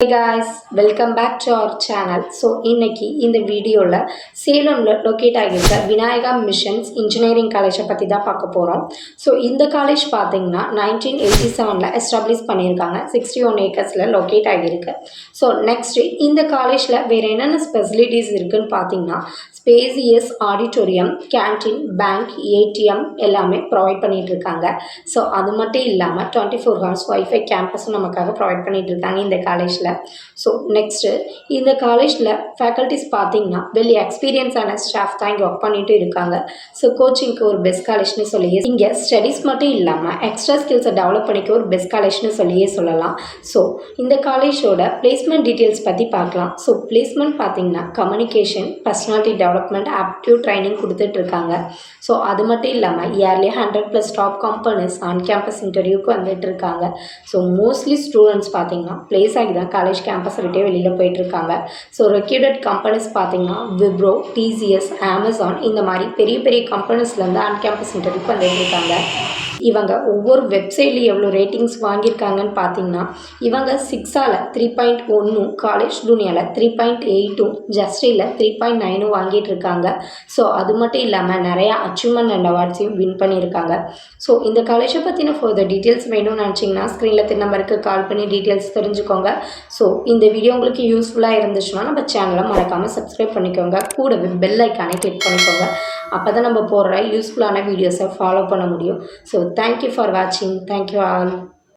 Hey guys, welcome back to our channel. So இன்னைக்கு இந்த வீடியோவில் சேலமில் லொக்கேட் ஆகியிருக்க விநாயகா மிஷன்ஸ் இன்ஜினியரிங் காலேஜை பற்றி தான் பார்க்க போகிறோம். ஸோ இந்த காலேஜ் பார்த்தீங்கன்னா 1987 எஸ்டாப்ளிஷ் பண்ணியிருக்காங்க. 61 ஏக்கர்ஸில் லொக்கேட் ஆகியிருக்கு. ஸோ நெக்ஸ்ட்டு இந்த காலேஜில் வேறு என்னென்ன ஸ்பெசிலிட்டிஸ் இருக்குதுன்னு பார்த்தீங்கன்னா spacious auditorium, canteen, bank, ATM எல்லாமே ப்ரொவைட் பண்ணிகிட்டு இருக்காங்க. ஸோ அது மட்டும் இல்லாமல் 24 hours வைஃபை கேம்பஸும் நமக்காக ப்ரொவைட் பண்ணிகிட்டு இருக்காங்க இந்த காலேஜில். ஸோ நெக்ஸ்ட்டு இந்த காலேஜில் ஃபேக்கல்ட்டிஸ் பார்த்தீங்கன்னா வெல் எக்ஸ்பீரியன்ஸான ஸ்டாஃப் தான் இங்கே ஒர்க் பண்ணிட்டு இருக்காங்க. ஸோ கோச்சிங்க்கு ஒரு பெஸ்ட் காலேஜ்னு சொல்லியே இங்கே ஸ்டடீஸ் மட்டும் இல்லாமல் எக்ஸ்ட்ரா ஸ்கில்ஸை டெவலப் பண்ணிக்க ஒரு பெஸ்ட் காலேஜ்னு சொல்லியே சொல்லலாம். ஸோ இந்த காலேஜோட பிளேஸ்மெண்ட் டீட்டெயில்ஸ் பற்றி பார்க்கலாம். ஸோ பிளேஸ்மெண்ட் பார்த்தீங்கன்னா communication, personality development, aptitude training கொடுத்துட்டு இருக்காங்க. ஸோ அது மட்டும் இல்லாமல் yearly 100+ top companies on campus இன்டர்வியூக்கு வந்துட்டு இருக்காங்க. ஸோ மோஸ்ட்லி ஸ்டூடெண்ட்ஸ் பார்த்தீங்கன்னா பிளேஸ் ஆகி தான் காலேஜ் கேம்பஸ் விட்டே வெளியில் போயிட்டுருக்காங்க. ஸோ ரெக்யூட்டட் கம்பெனிஸ் பார்த்தீங்கன்னா விப்ரோ, டிசிஎஸ், அமேசான் இந்த மாதிரி பெரிய பெரிய கம்பெனிஸ்லேருந்து ஆன் கேம்பஸ் இன்டர்வியூக்கு வந்துட்டு இருக்காங்க. இவங்க ஒவ்வொரு வெப்சைட்லேயும் எவ்வளோ ரேட்டிங்ஸ் வாங்கியிருக்காங்கன்னு பார்த்தீங்கன்னா இவங்க 6ஆல் 3.1, காலேஜ் டூனியாவில் 3.8, ஜஸ்டியில் 3.9 வாங்கிட்டு இருக்காங்க. ஸோ அது மட்டும் இல்லாமல் நிறையா அச்சீவ்மெண்ட் அண்ட் அவார்ட்ஸையும் வின் பண்ணியிருக்காங்க. ஸோ இந்த காலேஜை பற்றின ஃபர்தர் டீட்டெயில்ஸ் வேணும்னு நினச்சிங்கன்னா ஸ்க்ரீனில் நம்பருக்கு கால் பண்ணி டீட்டெயில்ஸ் தெரிஞ்சுக்கோங்க. ஸோ இந்த வீடியோ உங்களுக்கு யூஸ்ஃபுல்லாக இருந்துச்சுன்னா நம்ம சேனலை மறக்காமல் சப்ஸ்கிரைப் பண்ணிக்கோங்க. கூடவே பெல் ஐக்கானை கிளிக் பண்ணிக்கோங்க. அப்போ தான் நம்ம போடுற யூஸ்ஃபுல்லான வீடியோஸை ஃபாலோ பண்ண முடியும். ஸோ தேங்க்யூ ஃபார் வாட்சிங். Thank you all.